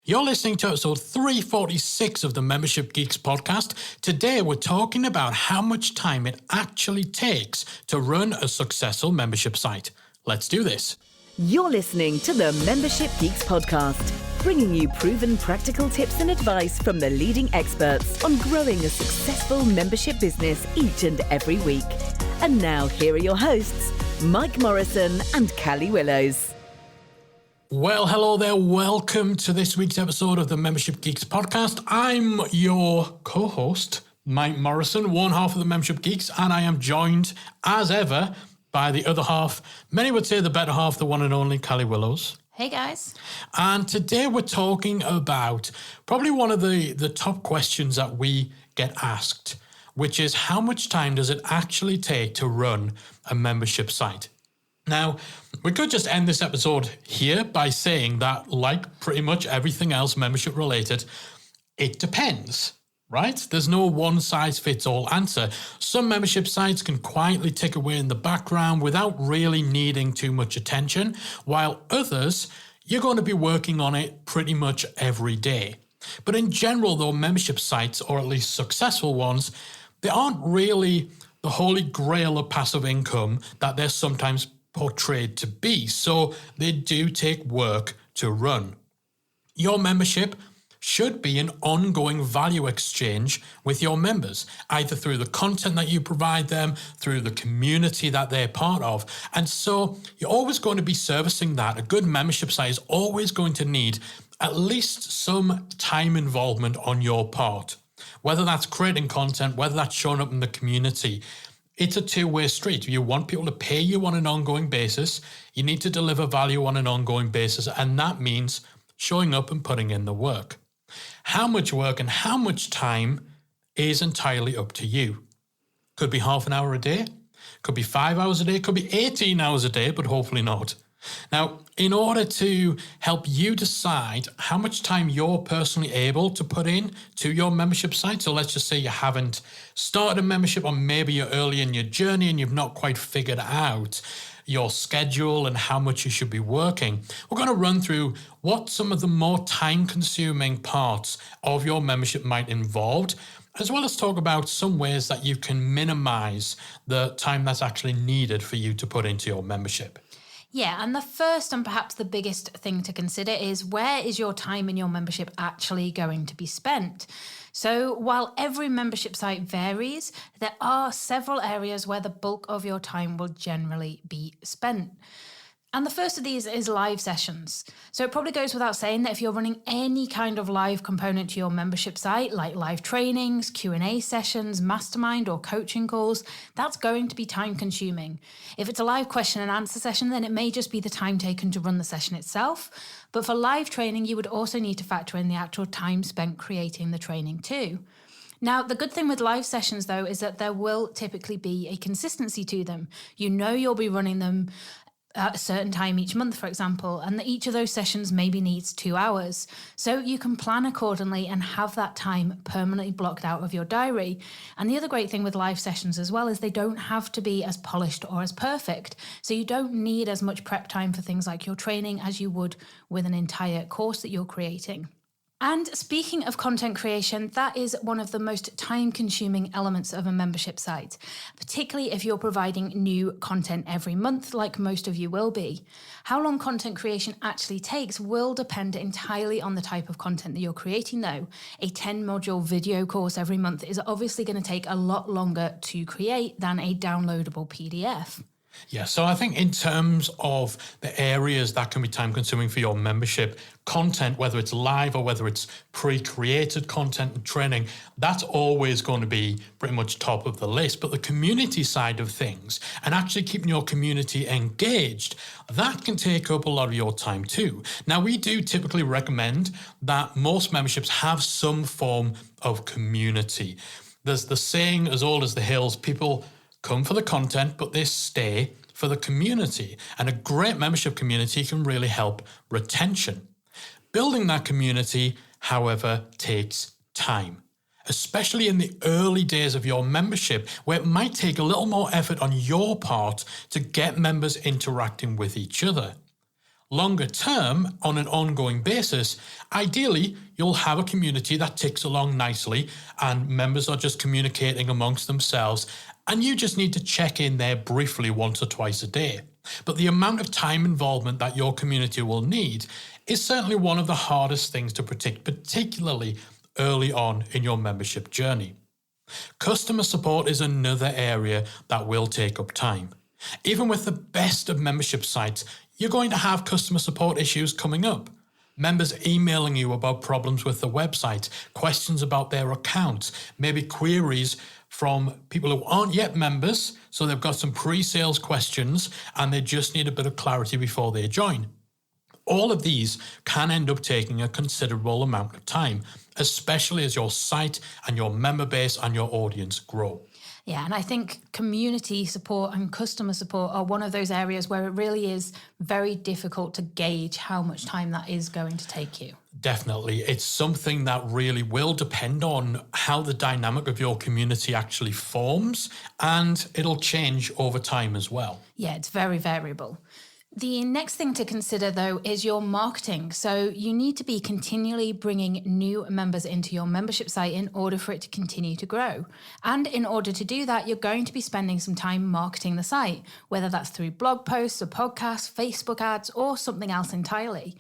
You're listening to episode 346 of the Membership Geeks podcast. Today we're talking about how much time it actually takes to run a successful membership site. Let's do this. You're listening to the Membership Geeks podcast, bringing you proven practical tips and advice from the leading experts on growing a successful membership business each and every week. And now here are your hosts, Mike Morrison and Callie Willows. Well, hello there. Welcome to this week's episode of the Membership Geeks podcast. I'm your co-host, Mike Morrison, one half of the Membership Geeks, and I am joined, as ever, by the other half. Many would say the better half, the one and only Callie Willows. Hey, guys. And today we're talking about probably one of the top questions that we get asked, which is how much time does it actually take to run a membership site? Now, we could just end this episode here by saying that, like pretty much everything else membership related, it depends, right? There's no one-size-fits-all answer. Some membership sites can quietly tick away in the background without really needing too much attention, while others, you're going to be working on it pretty much every day. But in general, though, membership sites, or at least successful ones, they aren't really the holy grail of passive income that they're sometimes portrayed to be, so they do take work to run. Your membership should be an ongoing value exchange with your members, either through the content that you provide them, through the community that they're part of. And so you're always going to be servicing that. A good membership site is always going to need at least some time involvement on your part, whether that's creating content, whether that's showing up in the community. It's a two-way street. You want people to pay you on an ongoing basis. You need to deliver value on an ongoing basis, and that means showing up and putting in the work. How much work and how much time is entirely up to you. Could be half an hour a day, could be 5 hours a day, could be 18 hours a day, but hopefully not. Now, in order to help you decide how much time you're personally able to put in to your membership site, so let's just say you haven't started a membership, or maybe you're early in your journey and you've not quite figured out your schedule and how much you should be working, we're going to run through what some of the more time-consuming parts of your membership might involve, as well as talk about some ways that you can minimize the time that's actually needed for you to put into your membership. Yeah, and the first and perhaps the biggest thing to consider is, where is your time in your membership actually going to be spent? So while every membership site varies, there are several areas where the bulk of your time will generally be spent. And the first of these is live sessions. So it probably goes without saying that if you're running any kind of live component to your membership site, like live trainings, Q&A sessions, mastermind or coaching calls, that's going to be time consuming. If it's a live question and answer session, then it may just be the time taken to run the session itself. But for live training, you would also need to factor in the actual time spent creating the training too. Now, the good thing with live sessions, though, is that there will typically be a consistency to them. You know you'll be running them at a certain time each month, for example, and that each of those sessions maybe needs 2 hours. So you can plan accordingly and have that time permanently blocked out of your diary. And the other great thing with live sessions as well is they don't have to be as polished or as perfect. So you don't need as much prep time for things like your training as you would with an entire course that you're creating. And speaking of content creation, that is one of the most time-consuming elements of a membership site, particularly if you're providing new content every month, like most of you will be. How long content creation actually takes will depend entirely on the type of content that you're creating, though. A 10-module video course every month is obviously going to take a lot longer to create than a downloadable PDF. Yeah, so I think in terms of the areas that can be time consuming for your membership, content, whether it's live or whether it's pre-created content and training, that's always going to be pretty much top of the list. But the community side of things and actually keeping your community engaged, that can take up a lot of your time too. Now, we do typically recommend that most memberships have some form of community. There's the saying as old as the hills, people come for the content, but they stay for the community. And a great membership community can really help retention. Building that community, however, takes time, especially in the early days of your membership, where it might take a little more effort on your part to get members interacting with each other. Longer term, on an ongoing basis, ideally, you'll have a community that ticks along nicely and members are just communicating amongst themselves, and you just need to check in there briefly once or twice a day. But the amount of time involvement that your community will need is certainly one of the hardest things to predict, particularly early on in your membership journey. Customer support is another area that will take up time. Even with the best of membership sites, you're going to have customer support issues coming up. Members emailing you about problems with the website, questions about their accounts, maybe queries from people who aren't yet members, so they've got some pre-sales questions and they just need a bit of clarity before they join. All of these can end up taking a considerable amount of time, especially as your site and your member base and your audience grow. Yeah, and I think community support and customer support are one of those areas where it really is very difficult to gauge how much time that is going to take you. Definitely. It's something that really will depend on how the dynamic of your community actually forms, and it'll change over time as well. Yeah, it's very variable. The next thing to consider, though, is your marketing. So you need to be continually bringing new members into your membership site in order for it to continue to grow. And in order to do that, you're going to be spending some time marketing the site, whether that's through blog posts, a podcast, Facebook ads, or something else entirely.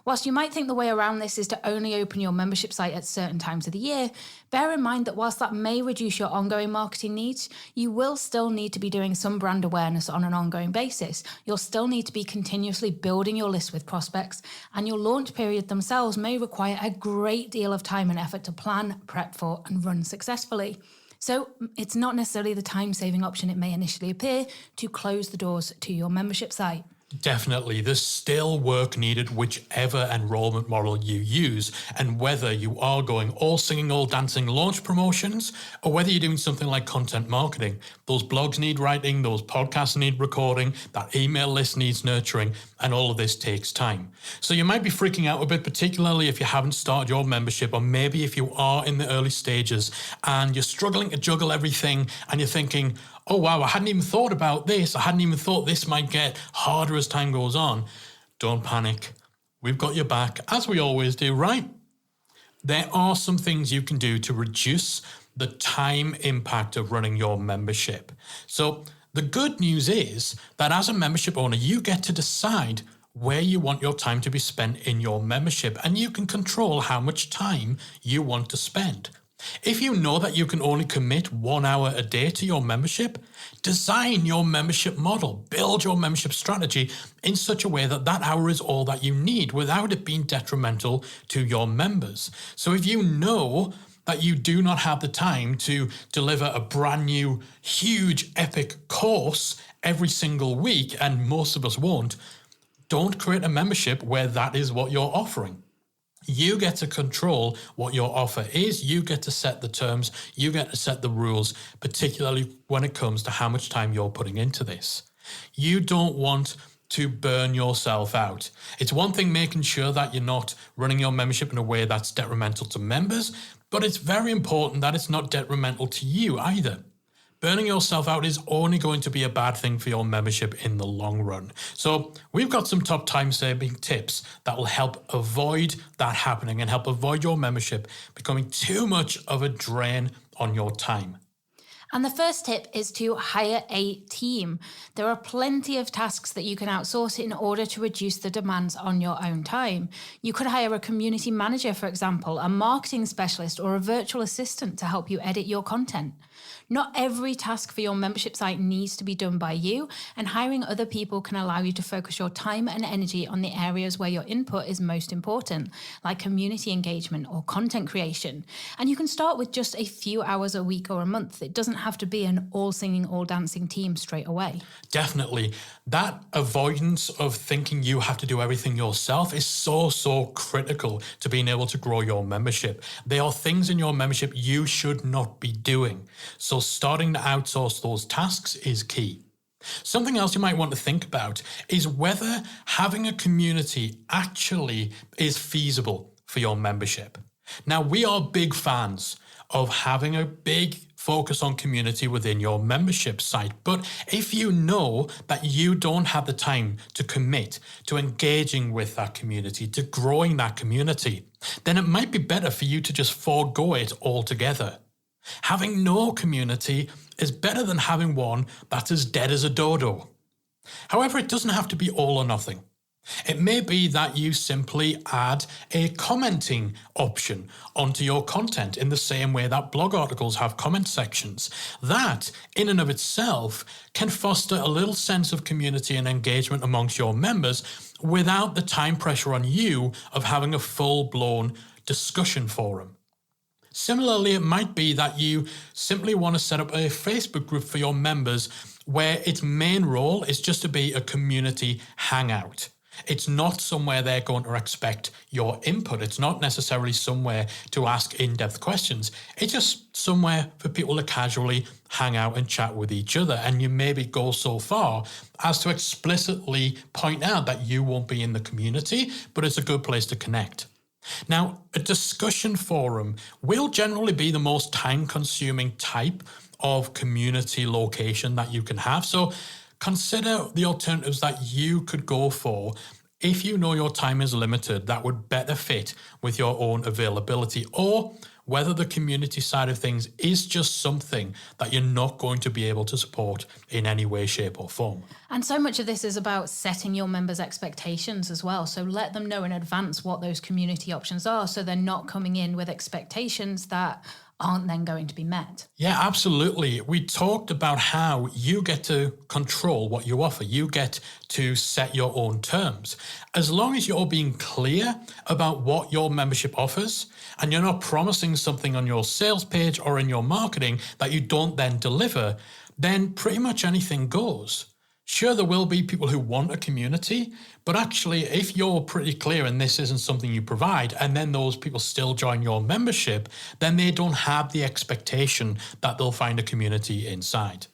Whilst you might think the way around this is to only open your membership site at certain times of the year, bear in mind that whilst that may reduce your ongoing marketing needs, you will still need to be doing some brand awareness on an ongoing basis. You'll still need to be continuously building your list with prospects, and your launch period themselves may require a great deal of time and effort to plan, prep for, and run successfully. So it's not necessarily the time-saving option it may initially appear to close the doors to your membership site. Definitely, there's still work needed whichever enrollment model you use, and whether you are going all singing, all dancing launch promotions, or whether you're doing something like content marketing. Those blogs need writing, those podcasts need recording, that email list needs nurturing, and all of this takes time. So you might be freaking out a bit, particularly if you haven't started your membership, or maybe if you are in the early stages and you're struggling to juggle everything and you're thinking, oh wow, I hadn't even thought about this. I hadn't even thought this might get harder as time goes on. Don't panic. We've got your back, as we always do, right? There are some things you can do to reduce the time impact of running your membership. So the good news is that as a membership owner, you get to decide where you want your time to be spent in your membership, and you can control how much time you want to spend. If you know that you can only commit 1 hour a day to your membership, design your membership model, build your membership strategy in such a way that that hour is all that you need without it being detrimental to your members. So if you know that you do not have the time to deliver a brand new, huge, epic course every single week, and most of us won't, don't create a membership where that is what you're offering. You get to control what your offer is. You get to set the terms. You get to set the rules, particularly when it comes to how much time you're putting into this. You don't want to burn yourself out. It's one thing making sure that you're not running your membership in a way that's detrimental to members, but it's very important that it's not detrimental to you either. Burning yourself out is only going to be a bad thing for your membership in the long run. So we've got some top time-saving tips that will help avoid that happening and help avoid your membership becoming too much of a drain on your time. And the first tip is to hire a team. There are plenty of tasks that you can outsource in order to reduce the demands on your own time. You could hire a community manager, for example, a marketing specialist, or a virtual assistant to help you edit your content. Not every task for your membership site needs to be done by you, and hiring other people can allow you to focus your time and energy on the areas where your input is most important, like community engagement or content creation. And you can start with just a few hours a week or a month. It doesn't have to be an all singing, all dancing team straight away. Definitely. That avoidance of thinking you have to do everything yourself is so critical to being able to grow your membership. There are things in your membership you should not be doing. So starting to outsource those tasks is key. Something else you might want to think about is whether having a community actually is feasible for your membership. Now, we are big fans of having a big focus on community within your membership site. But if you know that you don't have the time to commit to engaging with that community, to growing that community, then it might be better for you to just forego it altogether. Having no community is better than having one that's as dead as a dodo. However, it doesn't have to be all or nothing. It may be that you simply add a commenting option onto your content in the same way that blog articles have comment sections. That, in and of itself, can foster a little sense of community and engagement amongst your members without the time pressure on you of having a full-blown discussion forum. Similarly, it might be that you simply want to set up a Facebook group for your members where its main role is just to be a community hangout. It's not somewhere they're going to expect your input. It's not necessarily somewhere to ask in-depth questions. It's just somewhere for people to casually hang out and chat with each other. And you maybe go so far as to explicitly point out that you won't be in the community, but it's a good place to connect. Now, a discussion forum will generally be the most time-consuming type of community location that you can have. So consider the alternatives that you could go for if you know your time is limited that would better fit with your own availability, or whether the community side of things is just something that you're not going to be able to support in any way, shape or form. And so much of this is about setting your members' expectations as well. So let them know in advance what those community options are, so they're not coming in with expectations that aren't then going to be met. Yeah, absolutely. We talked about how you get to control what you offer. You get to set your own terms. As long as you're being clear about what your membership offers, and you're not promising something on your sales page or in your marketing that you don't then deliver, then pretty much anything goes. Sure, there will be people who want a community, but actually, if you're pretty clear and this isn't something you provide, and then those people still join your membership, then they don't have the expectation that they'll find a community inside.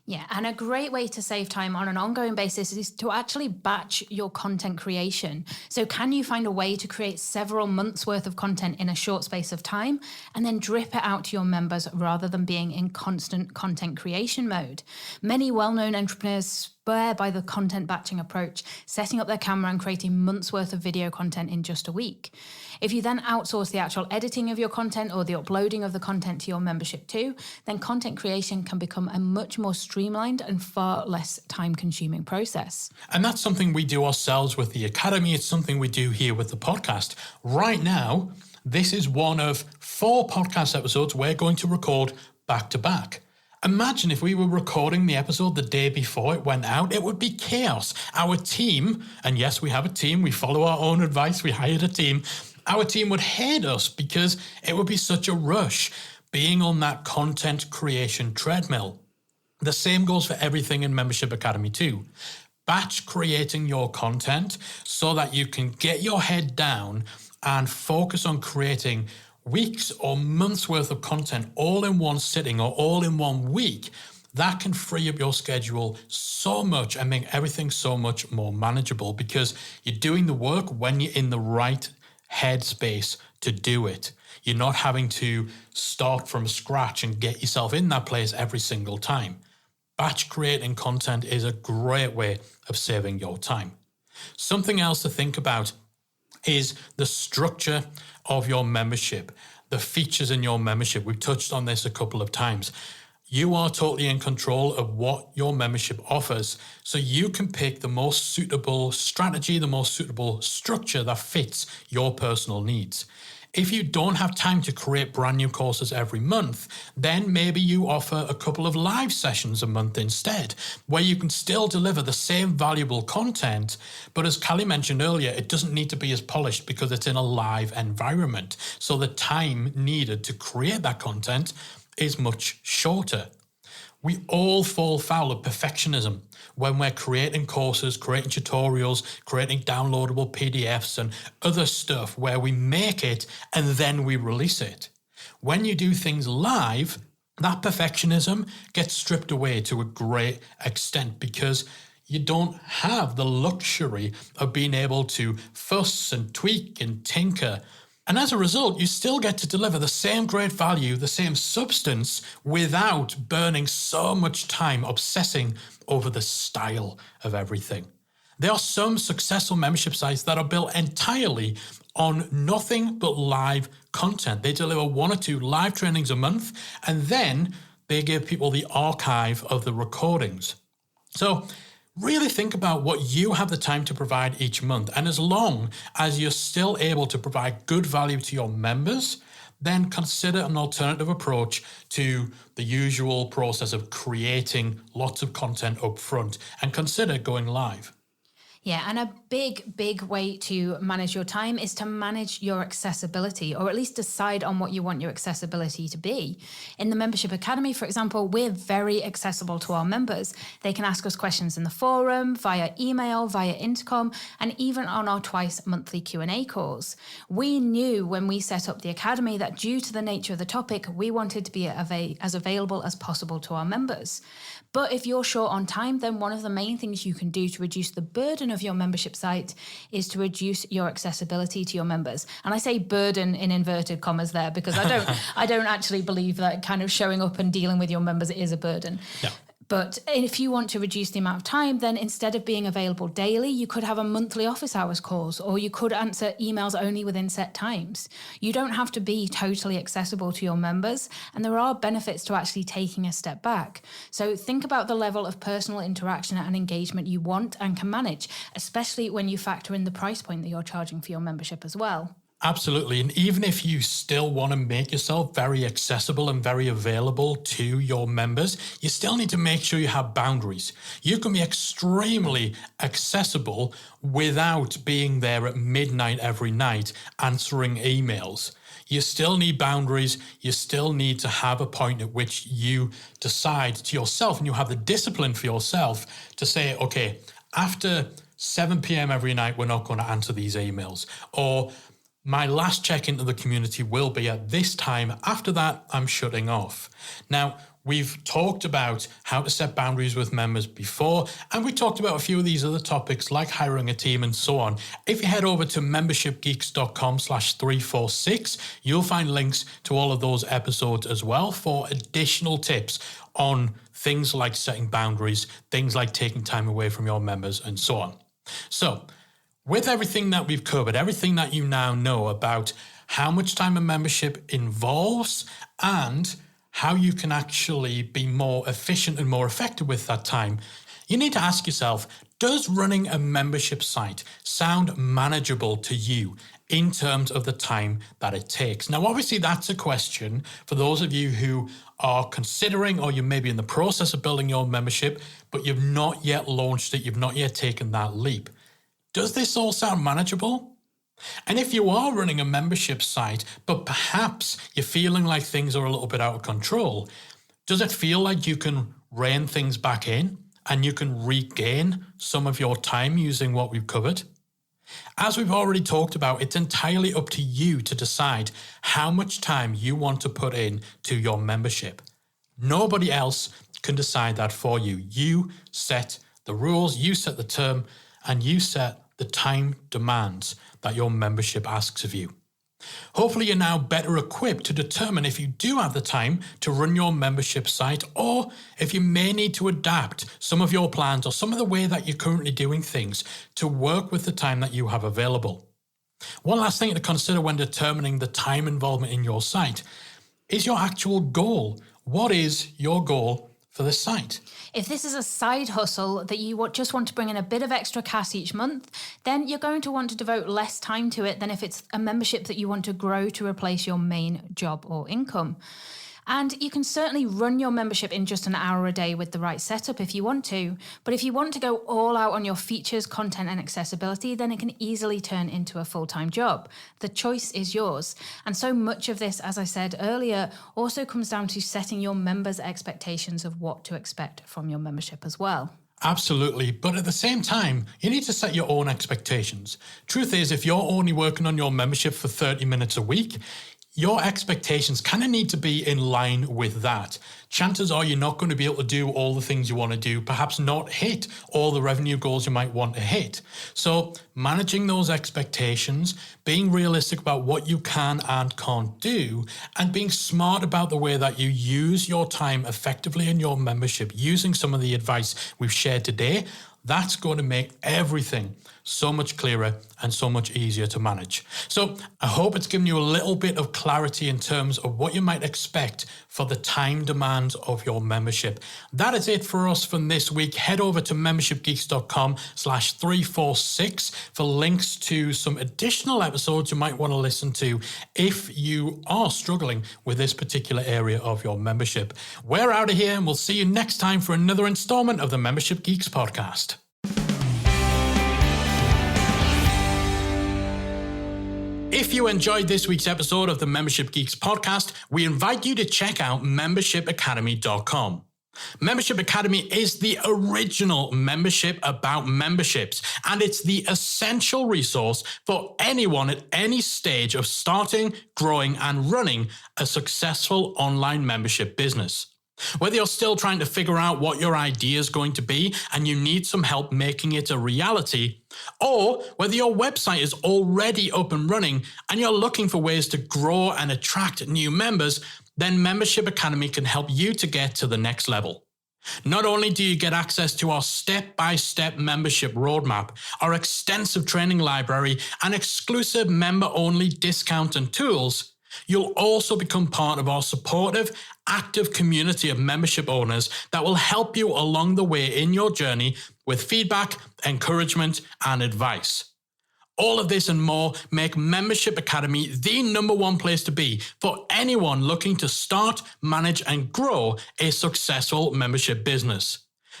Yeah, and a great way to save time on an ongoing basis is to actually batch your content creation. So can you find a way to create several months worth of content in a short space of time and then drip it out to your members rather than being in constant content creation mode? Many well-known entrepreneurs swear by the content batching approach, setting up their camera and creating months worth of video content in just a week. If you then outsource the actual editing of your content or the uploading of the content to your membership too, then content creation can become a much more streamlined and far less time-consuming process. And that's something we do ourselves with the Academy. It's something we do here with the podcast. Right now, this is one of 4 podcast episodes we're going to record back to back. Imagine if we were recording the episode the day before it went out, it would be chaos. Our team, and yes, we have a team, we follow our own advice, we hired a team, our team would hate us because it would be such a rush being on that content creation treadmill. The same goes for everything in Membership Academy too. Batch creating your content so that you can get your head down and focus on creating weeks or months worth of content all in one sitting or all in one week. That can free up your schedule so much and make everything so much more manageable because you're doing the work when you're in the right headspace to do it. You're not having to start from scratch and get yourself in that place every single time. Batch creating content is a great way of saving your time. Something else to think about is the structure of your membership, the features in your membership. We've touched on this a couple of times. You are totally in control of what your membership offers, so you can pick the most suitable strategy, the most suitable structure that fits your personal needs. If you don't have time to create brand new courses every month, then maybe you offer a couple of live sessions a month instead, where you can still deliver the same valuable content, but as Callie mentioned earlier, it doesn't need to be as polished because it's in a live environment. So the time needed to create that content is much shorter. We all fall foul of perfectionism when we're creating courses, creating tutorials, creating downloadable PDFs and other stuff where we make it and then we release it. When you do things live, that perfectionism gets stripped away to a great extent because you don't have the luxury of being able to fuss and tweak and tinker And as a result, you still get to deliver the same great value, the same substance, without burning so much time obsessing over the style of everything. There are some successful membership sites that are built entirely on nothing but live content. They deliver 1 or 2 live trainings a month, and then they give people the archive of the recordings. So really think about what you have the time to provide each month. And as long as you're still able to provide good value to your members, then consider an alternative approach to the usual process of creating lots of content up front, and consider going live. Yeah, and a big way to manage your time is to manage your accessibility, or at least decide on what you want your accessibility to be. In the Membership Academy, for example, we're very accessible to our members. They can ask us questions in the forum, via email, via intercom, and even on our twice monthly Q&A calls. We knew when we set up the Academy that due to the nature of the topic, we wanted to be as available as possible to our members. But if you're short on time, then one of the main things you can do to reduce the burden of your membership site is to reduce your accessibility to your members. And I say burden in inverted commas there, because I don't actually believe that kind of showing up and dealing with your members is a burden. Yeah. But if you want to reduce the amount of time, then instead of being available daily, you could have a monthly office hours calls, or you could answer emails only within set times. You don't have to be totally accessible to your members, and there are benefits to actually taking a step back. So think about the level of personal interaction and engagement you want and can manage, especially when you factor in the price point that you're charging for your membership as well. Absolutely. And even if you still want to make yourself very accessible and very available to your members, you still need to make sure you have boundaries. You can be extremely accessible without being there at midnight every night answering emails. You still need boundaries. You still need to have a point at which you decide to yourself, and you have the discipline for yourself to say, okay, after 7 p.m. every night, we're not going to answer these emails. Or my last check into the community will be at this time. After that, I'm shutting off. Now, we've talked about how to set boundaries with members before, and we talked about a few of these other topics like hiring a team and so on. If you head over to membershipgeeks.com/346, you'll find links to all of those episodes as well for additional tips on things like setting boundaries, things like taking time away from your members and so on. So, with everything that we've covered, everything that you now know about how much time a membership involves and how you can actually be more efficient and more effective with that time, you need to ask yourself, does running a membership site sound manageable to you in terms of the time that it takes? Now, obviously, that's a question for those of you who are considering, or you may be in the process of building your membership, but you've not yet launched it, you've not yet taken that leap. Does this all sound manageable? And if you are running a membership site, but perhaps you're feeling like things are a little bit out of control, does it feel like you can rein things back in and you can regain some of your time using what we've covered? As we've already talked about, it's entirely up to you to decide how much time you want to put in to your membership. Nobody else can decide that for you. You set the rules, you set the term, and you set the time demands that your membership asks of you. Hopefully you're now better equipped to determine if you do have the time to run your membership site, or if you may need to adapt some of your plans or some of the way that you're currently doing things to work with the time that you have available. One last thing to consider when determining the time involvement in your site is your actual goal. What is your goal for the site? If this is a side hustle that you just want to bring in a bit of extra cash each month, then you're going to want to devote less time to it than if it's a membership that you want to grow to replace your main job or income. And you can certainly run your membership in just an hour a day with the right setup if you want to. But if you want to go all out on your features, content, and accessibility, then it can easily turn into a full-time job. The choice is yours. And so much of this, as I said earlier, also comes down to setting your members' expectations of what to expect from your membership as well. Absolutely. But at the same time, you need to set your own expectations. Truth is, if you're only working on your membership for 30 minutes a week, your expectations kind of need to be in line with that. Chances are you're not going to be able to do all the things you want to do, perhaps not hit all the revenue goals you might want to hit. So managing those expectations, being realistic about what you can and can't do, and being smart about the way that you use your time effectively in your membership, using some of the advice we've shared today, that's going to make everything so much clearer and so much easier to manage. So I hope it's given you a little bit of clarity in terms of what you might expect for the time demands of your membership. That is it for us from this week. Head over to membershipgeeks.com/346 for links to some additional episodes you might want to listen to if you are struggling with this particular area of your membership. We're out of here and we'll see you next time for another installment of the Membership Geeks podcast. If you enjoyed this week's episode of the Membership Geeks podcast, we invite you to check out membershipacademy.com. Membership Academy is the original membership about memberships, and it's the essential resource for anyone at any stage of starting, growing, and running a successful online membership business. Whether you're still trying to figure out what your idea is going to be and you need some help making it a reality, or whether your website is already up and running and you're looking for ways to grow and attract new members, then Membership Academy can help you to get to the next level. Not only do you get access to our step-by-step membership roadmap, our extensive training library, and exclusive member-only discounts and tools, you'll also become part of our supportive, active community of membership owners that will help you along the way in your journey with feedback, encouragement, and advice. All of this and more make Membership Academy the #1 place to be for anyone looking to start, manage, and grow a successful membership business.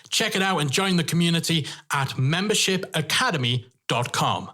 Check it out and join the community at membershipacademy.com.